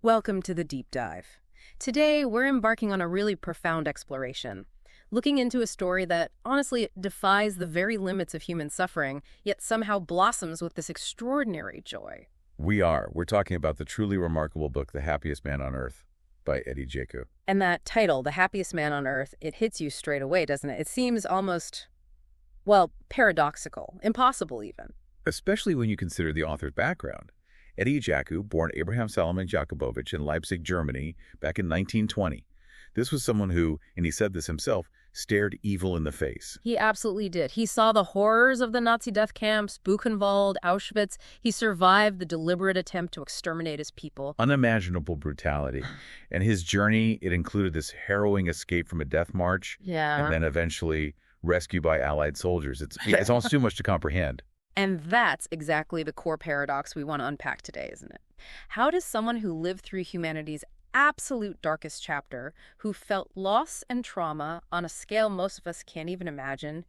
Welcome to the Deep Dive. Today, we're embarking on a really profound exploration, looking into a story that honestly defies the very limits of human suffering, yet somehow blossoms with this extraordinary joy. We are. We're talking about the truly remarkable book, The Happiest Man on Earth, by Eddie Jaku. And that title, The Happiest Man on Earth, it hits you straight away, doesn't it? It seems almost, well, paradoxical, impossible even. Especially when you consider the author's background. Eddie Jaku, born Abraham Salomon Jakubowicz in Leipzig, Germany, back in 1920. This was someone who, and he said this himself, stared evil in the face. He absolutely did. He saw the horrors of the Nazi death camps, Buchenwald, Auschwitz. He survived the deliberate attempt to exterminate his people. Unimaginable brutality. And his journey, it included this harrowing escape from a death march, and then eventually rescue by Allied soldiers. It's almost too much to comprehend. And that's exactly the core paradox we want to unpack today, isn't it? How does someone who lived through humanity's absolute darkest chapter, who felt loss and trauma on a scale most of us can't even imagine,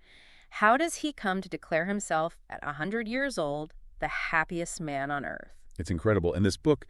how does he come to declare himself at 100 years old the happiest man on earth? It's incredible. And this book,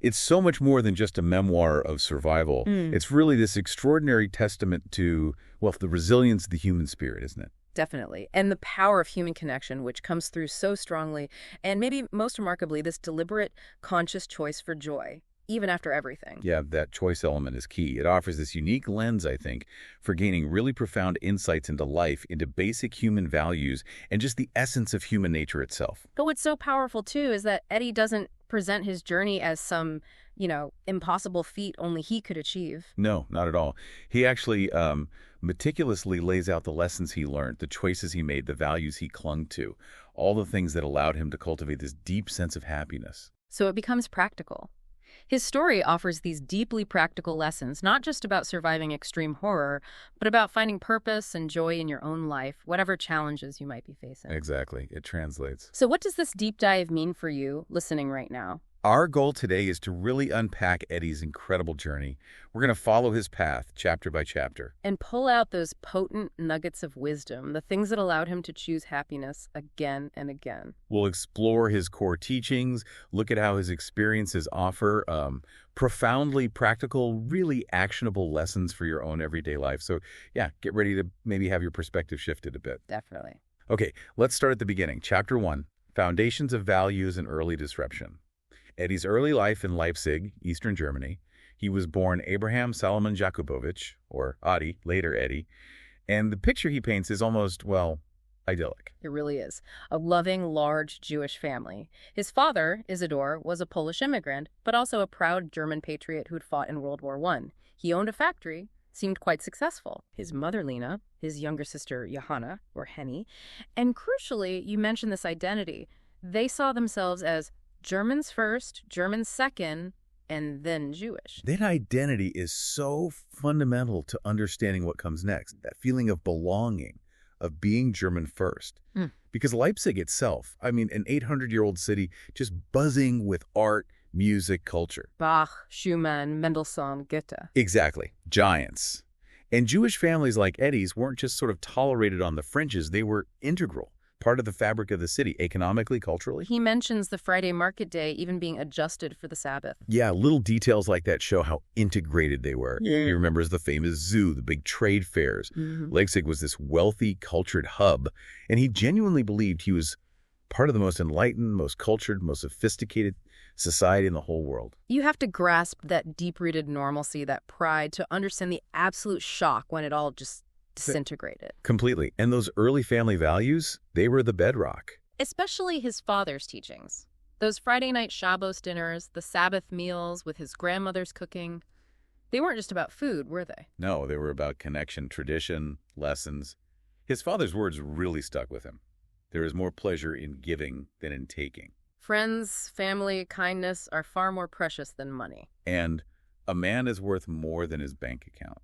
it's so much more than just a memoir of survival. It's really this extraordinary testament to, well, the resilience of the human spirit, isn't it? Definitely. And the power of human connection, which comes through so strongly, and maybe most remarkably, this deliberate, conscious choice for joy, even after everything. Yeah, that choice element is key. It offers this unique lens, I think, for gaining really profound insights into life, into basic human values, and just the essence of human nature itself. But what's so powerful, too, is that Eddie doesn't present his journey as some, impossible feat only he could achieve. No, not at all. He actually meticulously lays out the lessons he learned, the choices he made, the values he clung to, all the things that allowed him to cultivate this deep sense of happiness. So it becomes practical. His story offers these deeply practical lessons, not just about surviving extreme horror, but about finding purpose and joy in your own life, whatever challenges you might be facing. Exactly. It translates. So what does this deep dive mean for you listening right now? Our goal today is to really unpack Eddie's incredible journey. We're going to follow his path, chapter by chapter. And pull out those potent nuggets of wisdom, the things that allowed him to choose happiness again and again. We'll explore his core teachings, look at how his experiences offer profoundly practical, really actionable lessons for your own everyday life. So yeah, get ready to maybe have your perspective shifted a bit. Definitely. Okay, let's start at the beginning. Chapter 1, Foundations of Values and Early Disruption. Eddie's early life in Leipzig, Eastern Germany. He was born Abraham Salomon Jakubowicz, or Adi, later Eddie, and the picture he paints is almost, well, idyllic. It really is. A loving, large Jewish family. His father, Isidore, was a Polish immigrant, but also a proud German patriot who'd fought in World War I. He owned a factory, seemed quite successful. His mother, Lena, his younger sister, Johanna, or Henny, and crucially, you mentioned this identity. They saw themselves as Germans first, Germans second, and then Jewish. That identity is so fundamental to understanding what comes next, that feeling of belonging, of being German first. Because Leipzig itself, an 800-year-old city just buzzing with art, music, culture. Bach, Schumann, Mendelssohn, Goethe. Exactly. Giants. And Jewish families like Eddie's weren't just sort of tolerated on the fringes, they were integral. Part of the fabric of the city, economically, culturally. He mentions the Friday market day even being adjusted for the Sabbath. Yeah, little details like that show how integrated they were. He remembers the famous zoo, the big trade fairs. Leipzig was this wealthy, cultured hub, and he genuinely believed he was part of the most enlightened, most cultured, most sophisticated society in the whole world. You have to grasp that deep-rooted normalcy, that pride, to understand the absolute shock when it all just disintegrated. Completely. And those early family values, they were the bedrock. Especially his father's teachings. Those Friday night Shabbos dinners, the Sabbath meals with his grandmother's cooking, they weren't just about food, were they? No, they were about connection, tradition, lessons. His father's words really stuck with him. There is more pleasure in giving than in taking. Friends, family, kindness are far more precious than money. And a man is worth more than his bank account.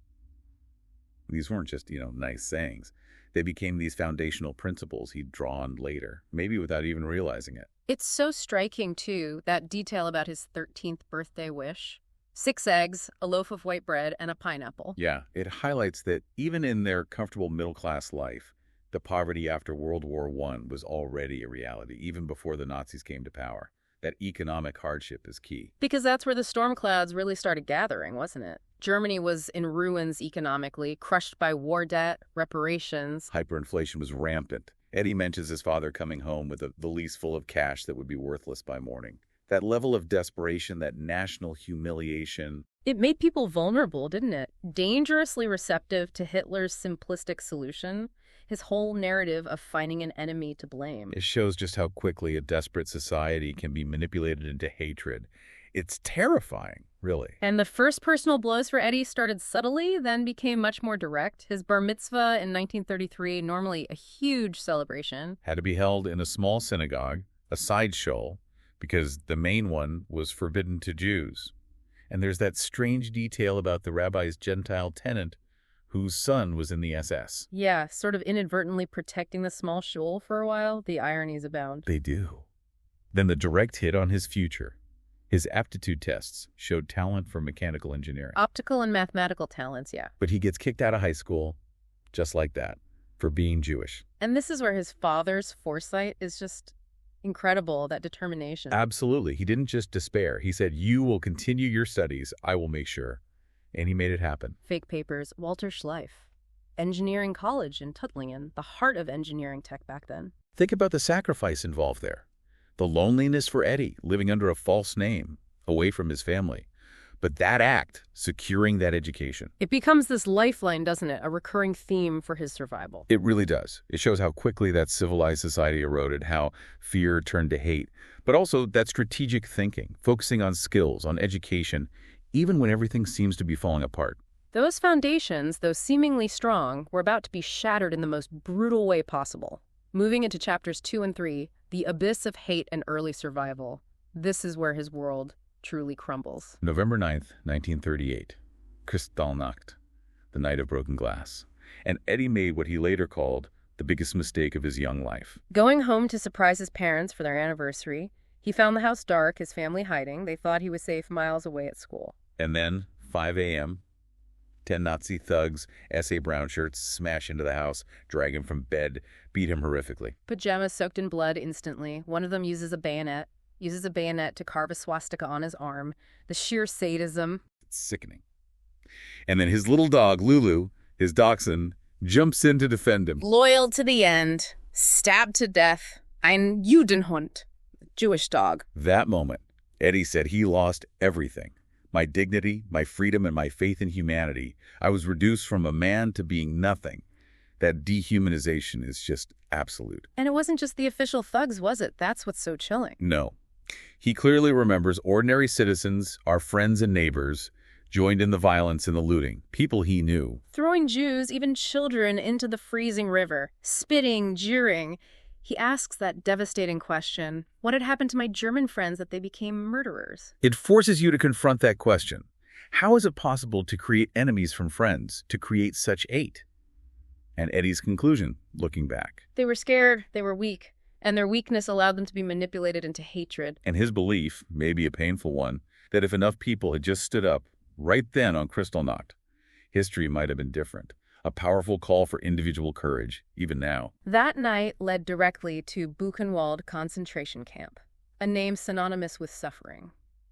These weren't just, nice sayings. They became these foundational principles he'd drawn later, maybe without even realizing it. It's so striking, too, that detail about his 13th birthday wish. 6 eggs, a loaf of white bread, and a pineapple. Yeah, it highlights that even in their comfortable middle-class life, the poverty after World War I was already a reality, even before the Nazis came to power. That economic hardship is key. Because that's where the storm clouds really started gathering, wasn't it? Germany was in ruins economically, crushed by war debt, reparations. Hyperinflation was rampant. Eddie mentions his father coming home with a valise full of cash that would be worthless by morning. That level of desperation, that national humiliation. It made people vulnerable, didn't it? Dangerously receptive to Hitler's simplistic solution, his whole narrative of finding an enemy to blame. It shows just how quickly a desperate society can be manipulated into hatred. It's terrifying, really. And the first personal blows for Eddie started subtly, then became much more direct. His bar mitzvah in 1933, normally a huge celebration, Had to be held in a small synagogue, a side shul, because the main one was forbidden to Jews. And there's that strange detail about the rabbi's Gentile tenant whose son was in the SS. Yeah, sort of inadvertently protecting the small shul for a while. The ironies abound. They do. Then the direct hit on his future. His aptitude tests showed talent for mechanical engineering. Optical and mathematical talents, yeah. But he gets kicked out of high school, just like that, for being Jewish. And this is where his father's foresight is just incredible, that determination. Absolutely. He didn't just despair. He said, "You will continue your studies. I will make sure." And he made it happen. Fake papers, Walter Schleif. Engineering College in Tuttlingen, the heart of engineering tech back then. Think about the sacrifice involved there. The loneliness for Eddie, living under a false name, away from his family. But that act, securing that education. It becomes this lifeline, doesn't it? A recurring theme for his survival. It really does. It shows how quickly that civilized society eroded, how fear turned to hate, but also that strategic thinking, focusing on skills, on education, even when everything seems to be falling apart. Those foundations, though seemingly strong, were about to be shattered in the most brutal way possible. Moving into chapters 2 and 3, the abyss of hate and early survival. This is where his world truly crumbles. November 9th, 1938. Kristallnacht, the night of broken glass. And Eddie made what he later called the biggest mistake of his young life. Going home to surprise his parents for their anniversary, he found the house dark, his family hiding. They thought he was safe miles away at school. And then, 5 a.m., 10 Nazi thugs, S.A. brown shirts, smash into the house, drag him from bed, beat him horrifically. Pajamas soaked in blood instantly. One of them uses a bayonet to carve a swastika on his arm. The sheer sadism. It's sickening. And then his little dog, Lulu, his dachshund, jumps in to defend him. Loyal to the end. Stabbed to death. Ein Judenhund. Jewish dog. That moment, Eddie said he lost everything. My dignity, my freedom, and my faith in humanity. I was reduced from a man to being nothing. That dehumanization is just absolute. And it wasn't just the official thugs, was it? That's what's so chilling. No. He clearly remembers ordinary citizens, our friends and neighbors, joined in the violence and the looting, people he knew. Throwing Jews, even children, into the freezing river, spitting, jeering. He asks that devastating question, what had happened to my German friends that they became murderers? It forces you to confront that question. How is it possible to create enemies from friends, to create such hate? And Eddie's conclusion, looking back. They were scared, they were weak, and their weakness allowed them to be manipulated into hatred. And his belief, maybe a painful one, that if enough people had just stood up right then on Kristallnacht, history might have been different. A powerful call for individual courage, even now. That night led directly to Buchenwald concentration camp, a name synonymous with suffering.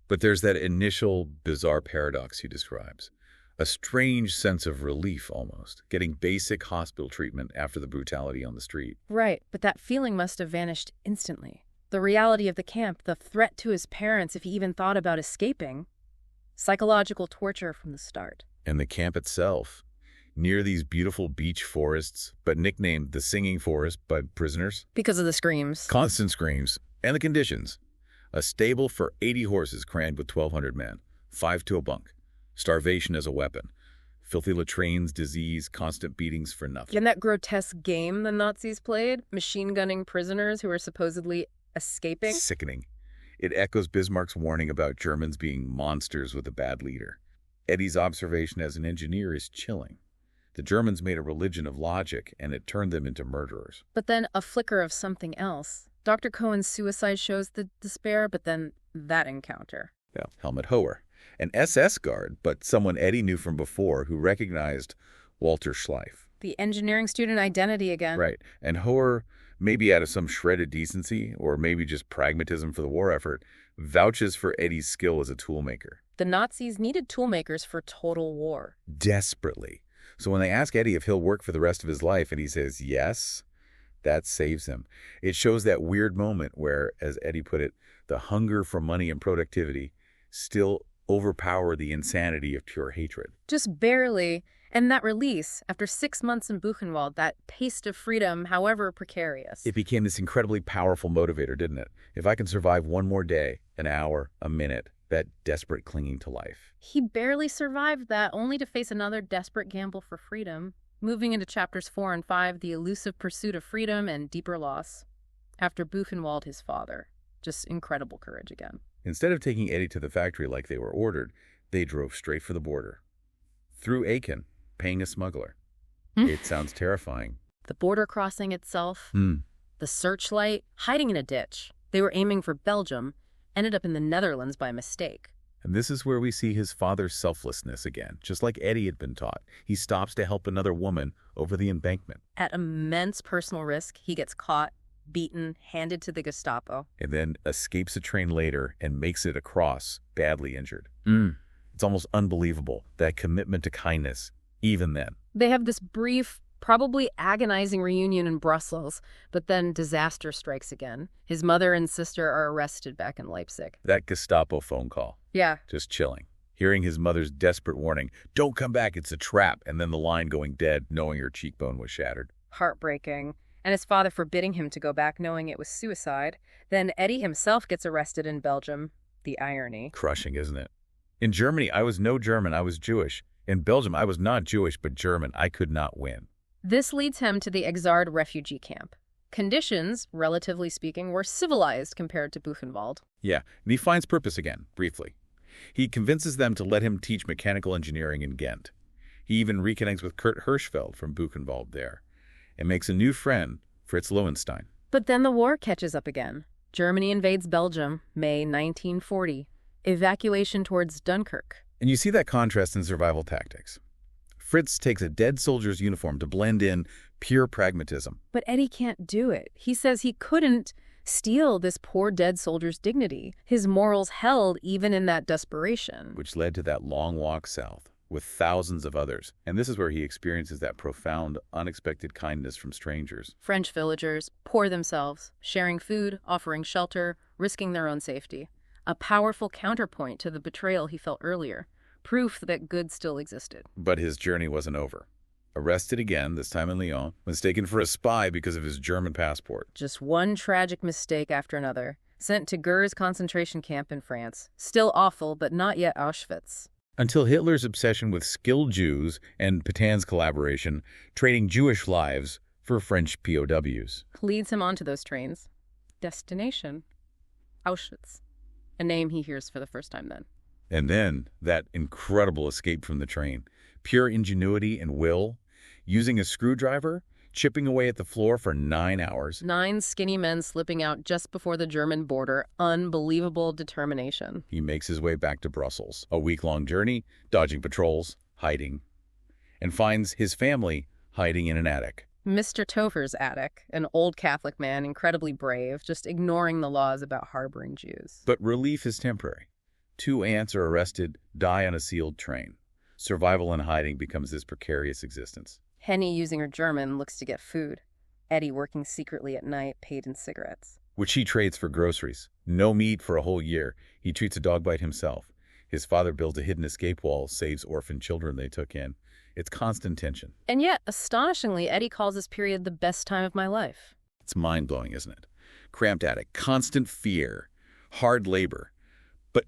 But there's that initial bizarre paradox he describes. A strange sense of relief, almost, getting basic hospital treatment after the brutality on the street. Right, but that feeling must have vanished instantly. The reality of the camp, the threat to his parents if he even thought about escaping. Psychological torture from the start. And the camp itself, near these beautiful beech forests, but nicknamed the Singing Forest by prisoners. Because of the screams. Constant screams. And the conditions. A stable for 80 horses crammed with 1,200 men, 5 to a bunk. Starvation as a weapon. Filthy latrines, disease, constant beatings for nothing. And that grotesque game the Nazis played, machine gunning prisoners who were supposedly escaping. Sickening. It echoes Bismarck's warning about Germans being monsters with a bad leader. Eddie's observation as an engineer is chilling. The Germans made a religion of logic, and it turned them into murderers. But then a flicker of something else. Dr. Cohen's suicide shows the despair, but then that encounter. Yeah, Helmut Hoher, an SS guard, but someone Eddie knew from before who recognized Walter Schleif. The engineering student identity again. Right, and Hoher maybe out of some shredded decency or maybe just pragmatism for the war effort, vouches for Eddie's skill as a toolmaker. The Nazis needed toolmakers for total war. Desperately. So when they ask Eddie if he'll work for the rest of his life and he says yes, that saves him. It shows that weird moment where, as Eddie put it, the hunger for money and productivity still overpower the insanity of pure hatred. Just barely. And that release, after 6 months in Buchenwald, that taste of freedom, however precarious. It became this incredibly powerful motivator, didn't it? If I can survive one more day, an hour, a minute, that desperate clinging to life. He barely survived that, only to face another desperate gamble for freedom. Moving into chapters 4 and 5, the elusive pursuit of freedom and deeper loss. After Buchenwald, his father. Just incredible courage again. Instead of taking Eddie to the factory like they were ordered, they drove straight for the border. Through Aachen, paying a smuggler. It sounds terrifying. The border crossing itself, the searchlight, hiding in a ditch. They were aiming for Belgium, ended up in the Netherlands by mistake. And this is where we see his father's selflessness again. Just like Eddie had been taught, he stops to help another woman over the embankment. At immense personal risk, he gets caught, beaten, handed to the Gestapo. And then escapes a train later and makes it across, badly injured. It's almost unbelievable, that commitment to kindness, even then. They have this brief, probably agonizing reunion in Brussels, but then disaster strikes again. His mother and sister are arrested back in Leipzig. That Gestapo phone call. Yeah. Just chilling. Hearing his mother's desperate warning, don't come back, it's a trap, and then the line going dead, knowing her cheekbone was shattered. Heartbreaking. And his father forbidding him to go back, knowing it was suicide. Then Eddie himself gets arrested in Belgium. The irony. Crushing, isn't it? In Germany, I was no German, I was Jewish. In Belgium, I was not Jewish, but German. I could not win. This leads him to the Exard refugee camp. Conditions, relatively speaking, were civilized compared to Buchenwald. Yeah, and he finds purpose again, briefly. He convinces them to let him teach mechanical engineering in Ghent. He even reconnects with Kurt Hirschfeld from Buchenwald there, and makes a new friend, Fritz Lowenstein. But then the war catches up again. Germany invades Belgium, May 1940. Evacuation towards Dunkirk. And you see that contrast in survival tactics. Fritz takes a dead soldier's uniform to blend in pure pragmatism. But Eddie can't do it. He says he couldn't steal this poor dead soldier's dignity. His morals held even in that desperation. Which led to that long walk south with thousands of others. And this is where he experiences that profound, unexpected kindness from strangers. French villagers, poor themselves, sharing food, offering shelter, risking their own safety. A powerful counterpoint to the betrayal he felt earlier. Proof that good still existed. But his journey wasn't over. Arrested again, this time in Lyon, mistaken for a spy because of his German passport. Just one tragic mistake after another. Sent to Gurs concentration camp in France. Still awful, but not yet Auschwitz. Until Hitler's obsession with skilled Jews and Pétain's collaboration, trading Jewish lives for French POWs. Leads him onto those trains. Destination: Auschwitz. A name he hears for the first time then. And then, that incredible escape from the train. Pure ingenuity and will. Using a screwdriver, chipping away at the floor for 9 hours. 9 skinny men slipping out just before the German border. Unbelievable determination. He makes his way back to Brussels. A week-long journey, dodging patrols, hiding. And finds his family hiding in an attic. Mr. Topher's attic, an old Catholic man, incredibly brave, just ignoring the laws about harboring Jews. But relief is temporary. 2 aunts are arrested, die on a sealed train. Survival in hiding becomes this precarious existence. Henny, using her German, looks to get food. Eddie, working secretly at night, paid in cigarettes. Which he trades for groceries. No meat for a whole year. He treats a dog bite himself. His father builds a hidden escape wall, saves orphan children they took in. It's constant tension. And yet, astonishingly, Eddie calls this period the best time of my life. It's mind-blowing, isn't it? Cramped attic, constant fear, hard labor. But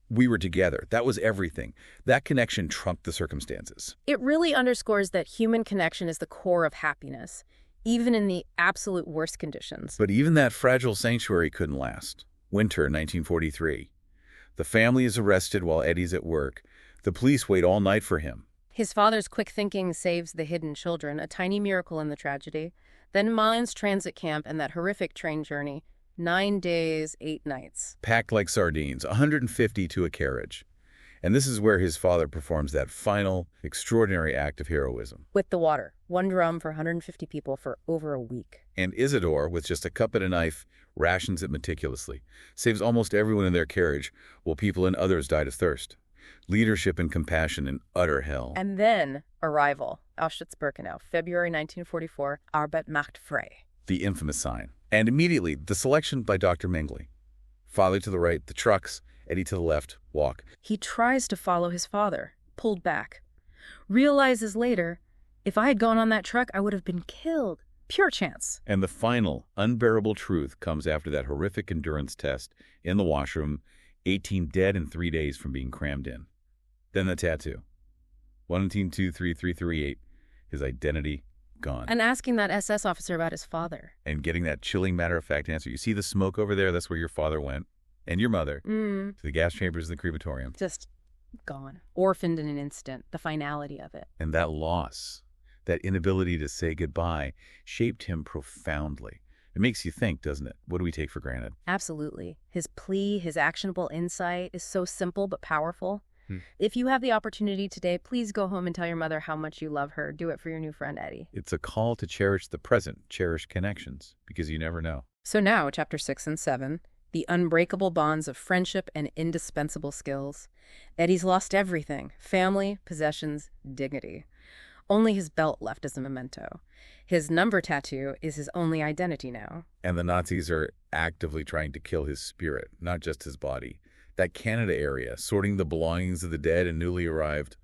we were together. That was everything. That connection trumped the circumstances. It really underscores that human connection is the core of happiness, even in the absolute worst conditions. But even that fragile sanctuary couldn't last. Winter 1943. The family is arrested while Eddie's at work. The police wait all night for him. His father's quick thinking saves the hidden children, a tiny miracle in the tragedy. Then Mainz transit camp and that horrific train journey. 9 days, 8 nights. Packed like sardines, 150 to a carriage. And this is where his father performs that final, extraordinary act of heroism. With the water, 1 drum for 150 people for over a week. And Isidore, with just a cup and a knife, rations it meticulously, saves almost everyone in their carriage, while people and others died of thirst. Leadership and compassion in utter hell. And then arrival, Auschwitz-Birkenau, February 1944, Arbeit macht frei. The infamous sign. And immediately, the selection by Dr. Mengele. Father to the right, the trucks, Eddie to the left, walk. He tries to follow his father, pulled back. Realizes later, if I had gone on that truck, I would have been killed. Pure chance. And the final, unbearable truth comes after that horrific endurance test in the washroom, 18 dead in 3 days from being crammed in. Then the tattoo. 1823338, his identity gone. And asking that SS officer about his father. And getting that chilling matter-of-fact answer. You see the smoke over there? That's where your father went. And your mother. To the gas chambers of the crematorium. Just gone. Orphaned in an instant. The finality of it. And that loss, that inability to say goodbye, shaped him profoundly. It makes you think, doesn't it? What do we take for granted? Absolutely. His plea, his actionable insight is so simple but powerful. If you have the opportunity today, please go home and tell your mother how much you love her. Do it for your new friend, Eddie. It's a call to cherish the present, cherish connections, because you never know. So now, chapter 6 and 7, the unbreakable bonds of friendship and indispensable skills. Eddie's lost everything: family, possessions, dignity. Only his belt left as a memento. His number tattoo is his only identity now. And the Nazis are actively trying to kill his spirit, not just his body. That Canada area, sorting the belongings of the dead and newly arrived,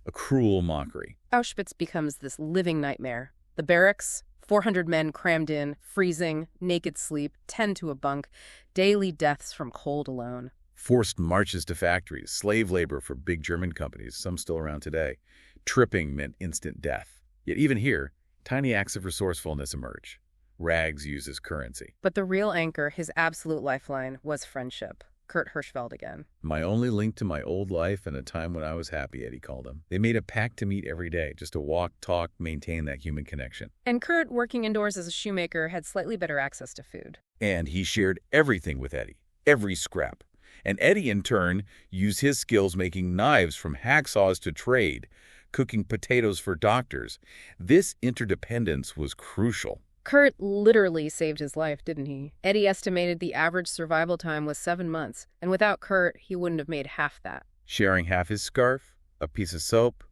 a cruel mockery. Auschwitz becomes this living nightmare. The barracks, 400 men crammed in, freezing, naked sleep, 10 to a bunk, daily deaths from cold alone. Forced marches to factories, slave labor for big German companies, some still around today. Tripping meant instant death. Yet even here, tiny acts of resourcefulness emerge. Rags used as currency. But the real anchor, his absolute lifeline, was friendship. Kurt Hirschfeld again. My only link to my old life and a time when I was happy, Eddie called him. They made a pact to meet every day, just to walk, talk, maintain that human connection. And Kurt, working indoors as a shoemaker, had slightly better access to food. And he shared everything with Eddie, every scrap. And Eddie, in turn, used his skills making knives from hacksaws to trade, cooking potatoes for doctors. This interdependence was crucial. Kurt literally saved his life, didn't he? Eddie estimated the average survival time was 7 months, and without Kurt, he wouldn't have made half that. Sharing half his scarf, a piece of soap,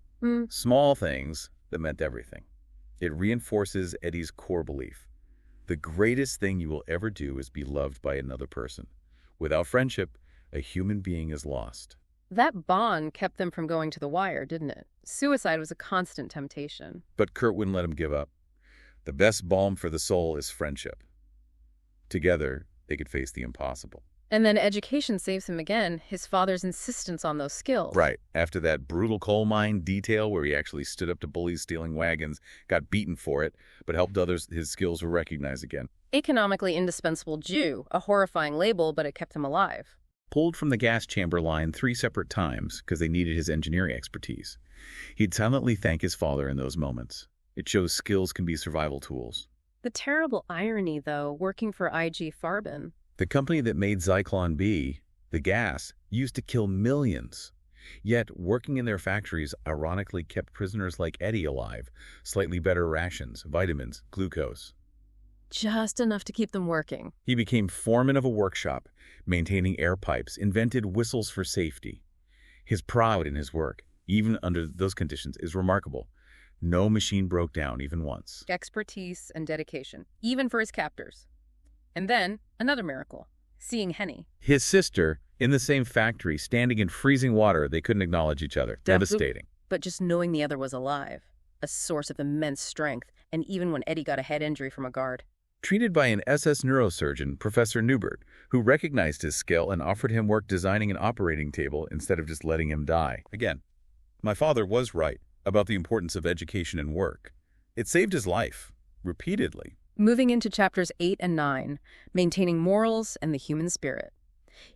small things that meant everything. It reinforces Eddie's core belief. The greatest thing you will ever do is be loved by another person. Without friendship, a human being is lost. That bond kept them from going to the wire, didn't it? Suicide was a constant temptation. But Kurt wouldn't let him give up. The best balm for the soul is friendship. Together, they could face the impossible. And then education saves him again, his father's insistence on those skills. Right. After that brutal coal mine detail where he actually stood up to bullies stealing wagons, got beaten for it, but helped others, his skills were recognized again. Economically indispensable Jew, a horrifying label, but it kept him alive. Pulled from the gas chamber line 3 separate times because they needed his engineering expertise. He'd silently thank his father in those moments. It shows skills can be survival tools. The terrible irony, though, working for IG Farben. The company that made Zyklon B, the gas, used to kill millions. Yet, working in their factories ironically kept prisoners like Eddie alive. Slightly better rations, vitamins, glucose. Just enough to keep them working. He became foreman of a workshop, maintaining air pipes, invented whistles for safety. His pride in his work, even under those conditions, is remarkable. No machine broke down even once. Expertise and dedication, even for his captors. And then, another miracle, seeing Henny. His sister, in the same factory, standing in freezing water, they couldn't acknowledge each other. Devastating. But just knowing the other was alive, a source of immense strength, and even when Eddie got a head injury from a guard. Treated by an SS neurosurgeon, Professor Newbert, who recognized his skill and offered him work designing an operating table instead of just letting him die. Again, my father was right about the importance of education and work. It saved his life, repeatedly. Moving into chapters 8 and 9, maintaining morals and the human spirit.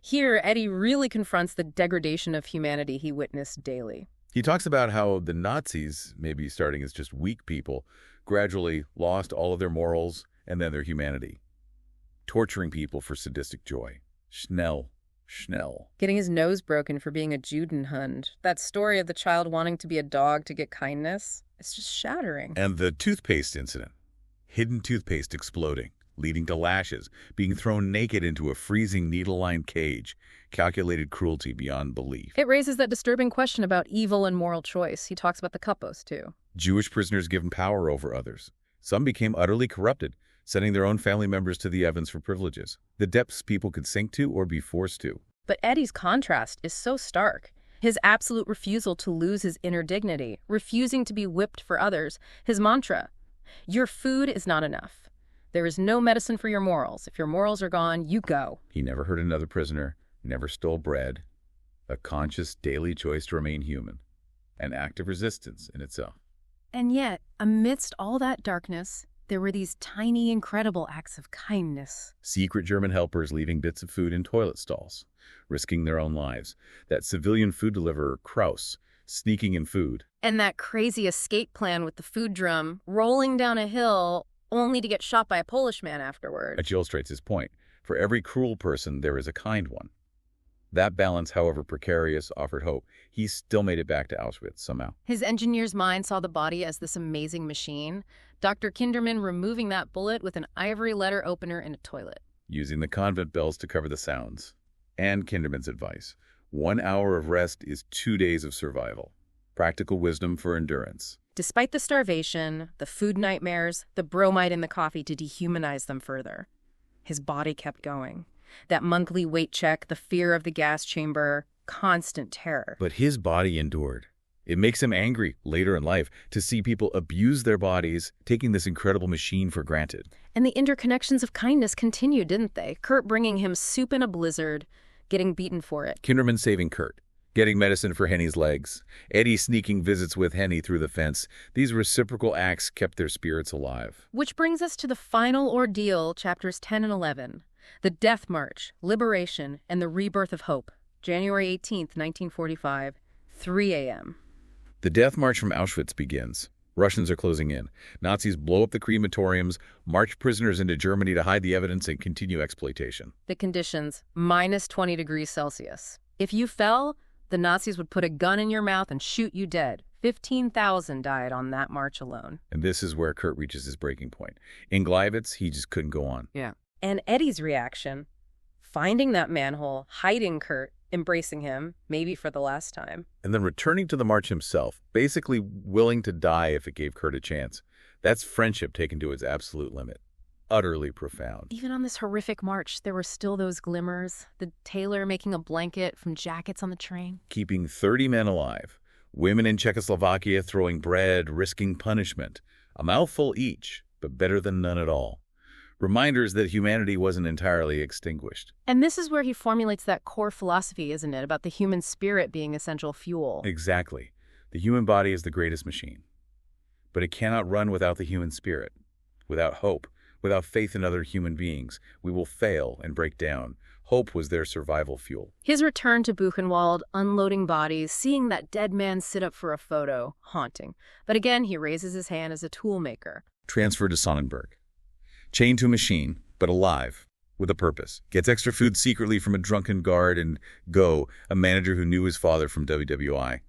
Here, Eddie really confronts the degradation of humanity he witnessed daily. He talks about how the Nazis, maybe starting as just weak people, gradually lost all of their morals and then their humanity. Torturing people for sadistic joy. Schnell, Schnell. Getting his nose broken for being a Judenhund. That story of the child wanting to be a dog to get kindness. It's just shattering. And the toothpaste incident. Hidden toothpaste exploding, leading to lashes, being thrown naked into a freezing needle-lined cage. Calculated cruelty beyond belief. It raises that disturbing question about evil and moral choice. He talks about the Kapos, too. Jewish prisoners given power over others. Some became utterly corrupted, sending their own family members to the Evans for privileges. The depths people could sink to or be forced to. But Eddie's contrast is so stark. His absolute refusal to lose his inner dignity, refusing to be whipped for others, his mantra, your food is not enough. There is no medicine for your morals. If your morals are gone, you go. He never hurt another prisoner, never stole bread. A conscious daily choice to remain human. An act of resistance in itself. And yet, amidst all that darkness, there were these tiny, incredible acts of kindness. Secret German helpers leaving bits of food in toilet stalls, risking their own lives. That civilian food deliverer, Kraus, sneaking in food. And that crazy escape plan with the food drum, rolling down a hill, only to get shot by a Polish man afterward. Which illustrates his point. For every cruel person, there is a kind one. That balance, however precarious, offered hope. He still made it back to Auschwitz somehow. His engineer's mind saw the body as this amazing machine. Dr. Kinderman removing that bullet with an ivory letter opener in a toilet. Using the convent bells to cover the sounds. And Kinderman's advice. 1 hour of rest is 2 days of survival. Practical wisdom for endurance. Despite the starvation, the food nightmares, the bromide in the coffee to dehumanize them further, his body kept going. That monthly weight check, the fear of the gas chamber, constant terror. But his body endured. It makes him angry later in life to see people abuse their bodies, taking this incredible machine for granted. And the interconnections of kindness continued, didn't they? Kurt bringing him soup in a blizzard, getting beaten for it. Kinderman saving Kurt, getting medicine for Henny's legs, Eddie sneaking visits with Henny through the fence. These reciprocal acts kept their spirits alive. Which brings us to the final ordeal, chapters 10 and 11. The Death March, Liberation, and the Rebirth of Hope. January 18th, 1945, 3 a.m. The death march from Auschwitz begins. Russians are closing in. Nazis blow up the crematoriums, march prisoners into Germany to hide the evidence and continue exploitation. The conditions, minus 20 degrees Celsius. If you fell, the Nazis would put a gun in your mouth and shoot you dead. 15,000 died on that march alone. And this is where Kurt reaches his breaking point. In Gleiwitz, he just couldn't go on. Yeah. And Eddie's reaction, finding that manhole, hiding Kurt, embracing him, maybe for the last time. And then returning to the march himself, basically willing to die if it gave Kurt a chance. That's friendship taken to its absolute limit. Utterly profound. Even on this horrific march, there were still those glimmers. The tailor making a blanket from jackets on the train. Keeping 30 men alive. Women in Czechoslovakia throwing bread, risking punishment. A mouthful each, but better than none at all. Reminders that humanity wasn't entirely extinguished. And this is where he formulates that core philosophy, isn't it, about the human spirit being essential fuel. Exactly. The human body is the greatest machine. But it cannot run without the human spirit. Without hope, without faith in other human beings, we will fail and break down. Hope was their survival fuel. His return to Buchenwald, unloading bodies, seeing that dead man sit up for a photo, haunting. But again, he raises his hand as a tool maker. Transferred to Sonnenberg. Chained to a machine, but alive, with a purpose. Gets extra food secretly from a drunken guard and Go, a manager who knew his father from WWI.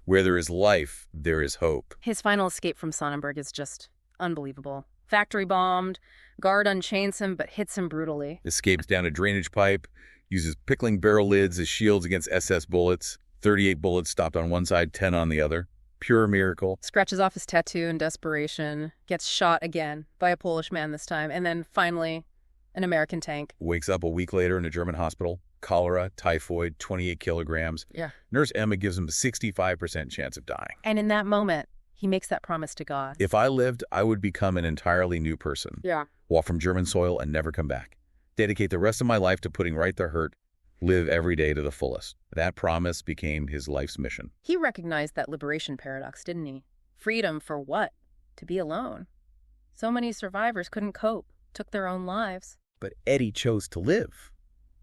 Where there is life, there is hope. His final escape from Sonnenberg is just unbelievable. Factory bombed, guard unchains him but hits him brutally. Escapes down a drainage pipe, uses pickling barrel lids as shields against SS bullets. 38 bullets stopped on one side, 10 on the other. Pure miracle. Scratches off his tattoo in desperation, gets shot again by a Polish man this time, and then finally an American tank. Wakes up a week later in a German hospital. Cholera, typhoid, 28 kilograms. Yeah. Nurse Emma gives him a 65% chance of dying. And in that moment, he makes that promise to God. If I lived, I would become an entirely new person. Yeah. Walk from German soil and never come back. Dedicate the rest of my life to putting right the hurt. Live every day to the fullest. That promise became his life's mission. He recognized that liberation paradox, didn't he? Freedom for what? To be alone. So many survivors couldn't cope, took their own lives. But Eddie chose to live,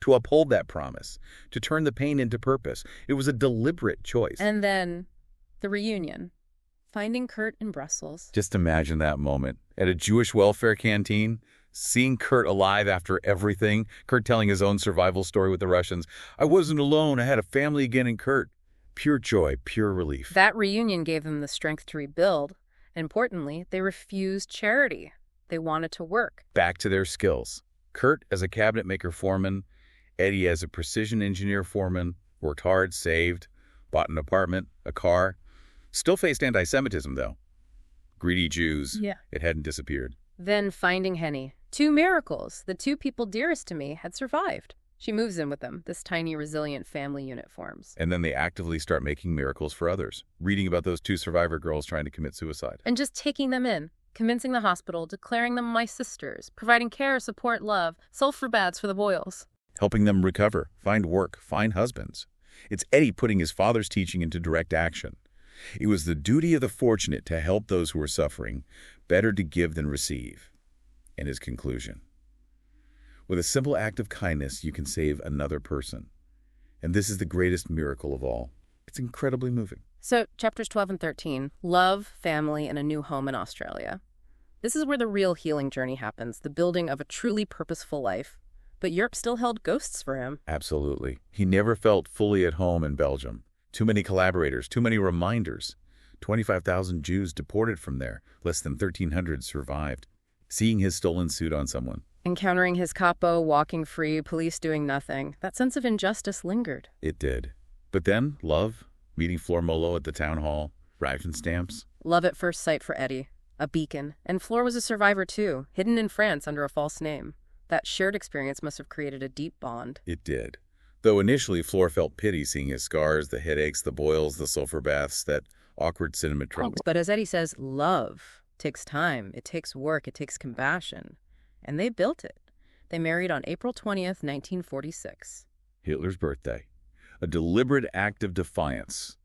to uphold that promise, to turn the pain into purpose. It was a deliberate choice. And then the reunion. Finding Kurt in Brussels. Just imagine that moment. At a Jewish welfare canteen, Seeing Kurt alive after everything, Kurt telling his own survival story with the Russians. I wasn't alone. I had a family again in Kurt. Pure joy, pure relief. That reunion gave them the strength to rebuild. Importantly, they refused charity. They wanted to work. Back to their skills. Kurt as a cabinet maker foreman, Eddie as a precision engineer foreman, worked hard, saved, bought an apartment, a car. Still faced anti-Semitism, though. Greedy Jews. Yeah. It hadn't disappeared. Then finding Henny. 2 miracles. The 2 people dearest to me had survived. She moves in with them. This tiny, resilient family unit forms. And then they actively start making miracles for others, reading about those 2 survivor girls trying to commit suicide. And just taking them in, convincing the hospital, declaring them my sisters, providing care, support, love, sulfur baths for the boils. Helping them recover, find work, find husbands. It's Eddie putting his father's teaching into direct action. It was the duty of the fortunate to help those who were suffering, better to give than receive. And his conclusion. With a simple act of kindness, you can save another person. And this is the greatest miracle of all. It's incredibly moving. So, chapters 12 and 13, love, family, and a new home in Australia. This is where the real healing journey happens, the building of a truly purposeful life. But Europe still held ghosts for him. Absolutely. He never felt fully at home in Belgium. Too many collaborators, too many reminders. 25,000 Jews deported from there. Less than 1,300 survived. Seeing his stolen suit on someone. Encountering his capo, walking free, police doing nothing. That sense of injustice lingered. It did. But then, love, meeting Flor Molo at the town hall, ration stamps. Love at first sight for Eddie. A beacon. And Flor was a survivor too, hidden in France under a false name. That shared experience must have created a deep bond. It did. Though initially Flor felt pity seeing his scars, the headaches, the boils, the sulfur baths, that awkward cinema trouble. But as Eddie says, love takes time, it takes work, it takes compassion. And they built it. They married on April 20th, 1946. Hitler's birthday. A deliberate act of defiance.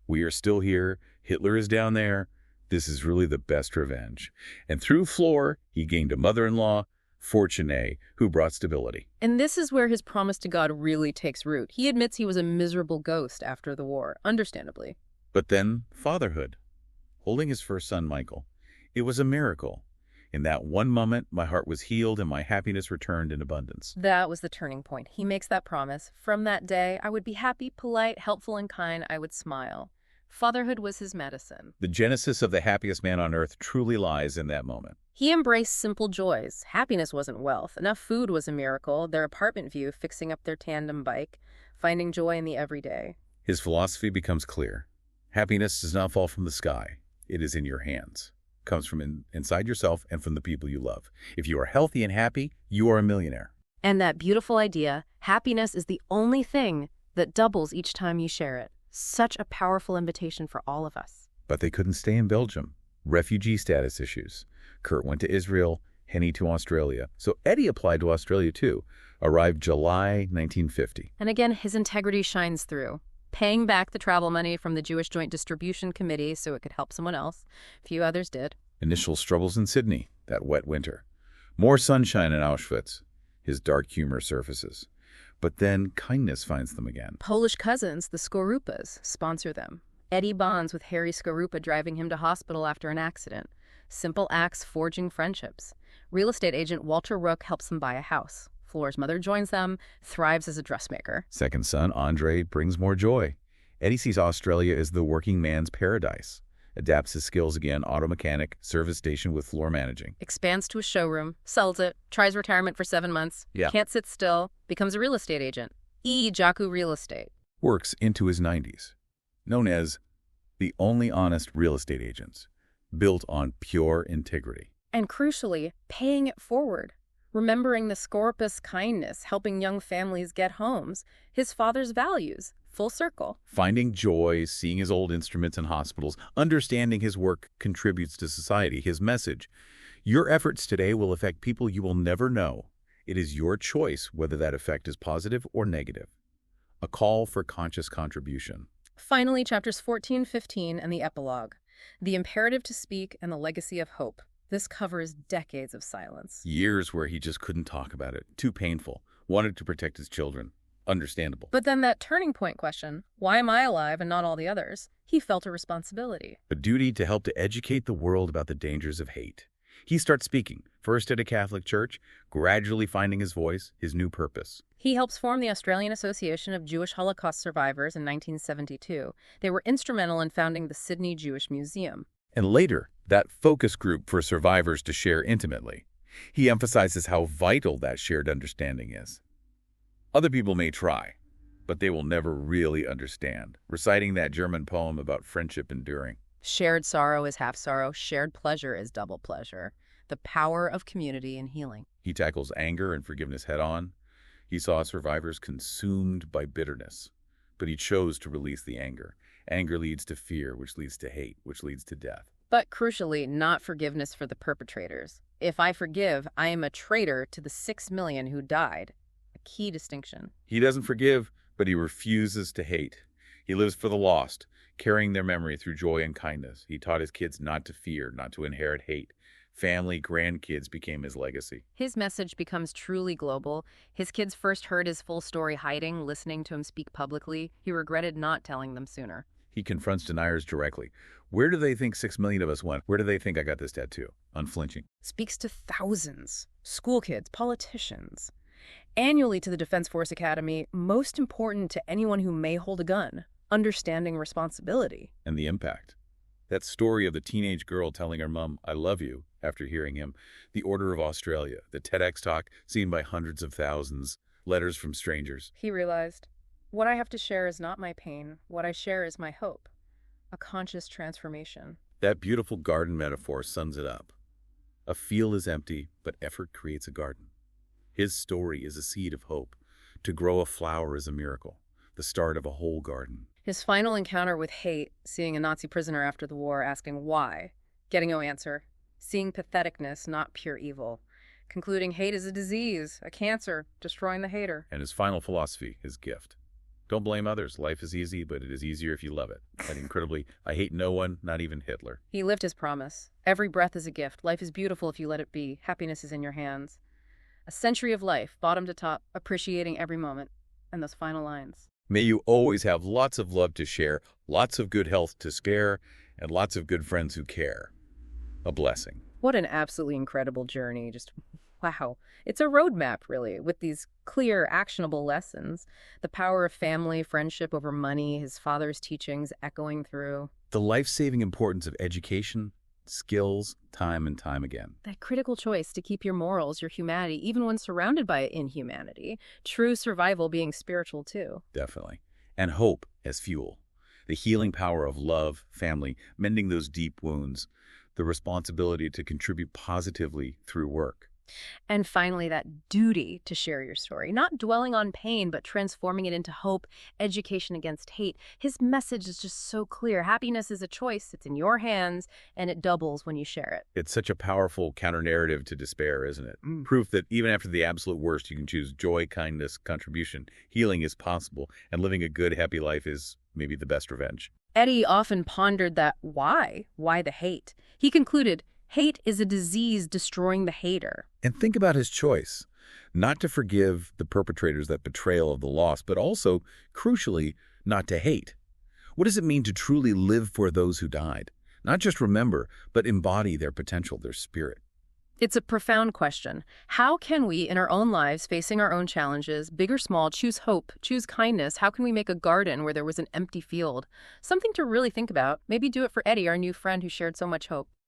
We are still here. Hitler is down there. This is really the best revenge. And through Flor, he gained a mother-in-law, Fortuné, who brought stability. And this is where his promise to God really takes root. He admits he was a miserable ghost after the war, understandably. But then, fatherhood. Holding his first son, Michael. It was a miracle. In that one moment, my heart was healed and my happiness returned in abundance. That was the turning point. He makes that promise. From that day, I would be happy, polite, helpful, and kind. I would smile. Fatherhood was his medicine. The genesis of the happiest man on earth truly lies in that moment. He embraced simple joys. Happiness wasn't wealth. Enough food was a miracle. Their apartment view, fixing up their tandem bike, finding joy in the everyday. His philosophy becomes clear. Happiness does not fall from the sky. It is in your hands. It comes from inside yourself and from the people you love. If you are healthy and happy, you are a millionaire. And that beautiful idea, happiness is the only thing that doubles each time you share it. Such a powerful invitation for all of us. But they couldn't stay in Belgium. Refugee status issues. Kurt went to Israel, Henny to Australia. So Eddie applied to Australia too. Arrived July 1950. And again, his integrity shines through. Paying back the travel money from the Jewish Joint Distribution Committee so it could help someone else. A few others did. Initial struggles in Sydney, that wet winter. More sunshine in Auschwitz. His dark humor surfaces. But then kindness finds them again. Polish cousins, the Skorupas, sponsor them. Eddie bonds with Harry Skorupa, driving him to hospital after an accident. Simple acts forging friendships. Real estate agent Walter Rook helps them buy a house. Flor's mother joins them, thrives as a dressmaker. Second son, Andre, brings more joy. Eddie sees Australia as the working man's paradise. Adapts his skills again, auto mechanic, service station with floor managing. Expands to a showroom, sells it, tries retirement for 7 months, can't sit still, becomes a real estate agent. Eddie Jaku Real Estate. Works into his 90s. Known as the only honest real estate agents. Built on pure integrity. And crucially, paying it forward. Remembering the Skorupa's kindness, helping young families get homes, his father's values, full circle. Finding joy, seeing his old instruments in hospitals, understanding his work contributes to society, his message. Your efforts today will affect people you will never know. It is your choice whether that effect is positive or negative. A call for conscious contribution. Finally, chapters 14, 15, and the epilogue. The imperative to speak and the legacy of hope. This covers decades of silence. Years where he just couldn't talk about it. Too painful. Wanted to protect his children. Understandable. But then that turning point question, why am I alive and not all the others? He felt a responsibility. A duty to help to educate the world about the dangers of hate. He starts speaking, first at a Catholic church, gradually finding his voice, his new purpose. He helps form the Australian Association of Jewish Holocaust Survivors in 1972. They were instrumental in founding the Sydney Jewish Museum. And later, that focus group for survivors to share intimately. He emphasizes how vital that shared understanding is. Other people may try, but they will never really understand, reciting that German poem about friendship enduring. Shared sorrow is half sorrow. Shared pleasure is double pleasure. The power of community and healing. He tackles anger and forgiveness head-on. He saw survivors consumed by bitterness, but he chose to release the anger. Anger leads to fear, which leads to hate, which leads to death. But crucially, not forgiveness for the perpetrators. If I forgive, I am a traitor to the 6 million who died. A key distinction. He doesn't forgive, but he refuses to hate. He lives for the lost, carrying their memory through joy and kindness. He taught his kids not to fear, not to inherit hate. Family, grandkids became his legacy. His message becomes truly global. His kids first heard his full story hiding, listening to him speak publicly. He regretted not telling them sooner. He confronts deniers directly. Where do they think 6 million of us went? Where do they think I got this tattoo? Unflinching. Speaks to thousands. School kids, politicians. Annually to the Defense Force Academy, most important to anyone who may hold a gun. Understanding responsibility. And the impact. That story of the teenage girl telling her mom, I love you, after hearing him. The Order of Australia, the TEDx talk seen by hundreds of thousands, letters from strangers. He realized, what I have to share is not my pain. What I share is my hope. A conscious transformation. That beautiful garden metaphor sums it up. A field is empty, but effort creates a garden. His story is a seed of hope. To grow a flower is a miracle, the start of a whole garden. His final encounter with hate, seeing a Nazi prisoner after the war, asking why, getting no answer, seeing patheticness, not pure evil, concluding hate is a disease, a cancer, destroying the hater. And his final philosophy, his gift. Don't blame others. Life is easy, but it is easier if you love it. And incredibly, I hate no one, not even Hitler. He lived his promise. Every breath is a gift. Life is beautiful if you let it be. Happiness is in your hands. A century of life, bottom to top, appreciating every moment. And those final lines. May you always have lots of love to share, lots of good health to spare, and lots of good friends who care. A blessing. What an absolutely incredible journey. Just wow. It's a roadmap, really, with these clear, actionable lessons. The power of family, friendship over money, his father's teachings echoing through. The life-saving importance of education, skills, time and time again. That critical choice to keep your morals, your humanity, even when surrounded by inhumanity. True survival being spiritual, too. Definitely. And hope as fuel. The healing power of love, family, mending those deep wounds. The responsibility to contribute positively through work. And finally, that duty to share your story, not dwelling on pain, but transforming it into hope, education against hate. His message is just so clear. Happiness is a choice. It's in your hands, and it doubles when you share it. It's such a powerful counter-narrative to despair, isn't it? Proof that even after the absolute worst, you can choose joy, kindness, contribution. Healing is possible, and living a good, happy life is maybe the best revenge. Eddie often pondered that why? Why the hate? He concluded, hate is a disease destroying the hater. And think about his choice. Not to forgive the perpetrators that betrayal of the lost, but also, crucially, not to hate. What does it mean to truly live for those who died? Not just remember, but embody their potential, their spirit. It's a profound question. How can we, in our own lives, facing our own challenges, big or small, choose hope, choose kindness? How can we make a garden where there was an empty field? Something to really think about. Maybe do it for Eddie, our new friend who shared so much hope.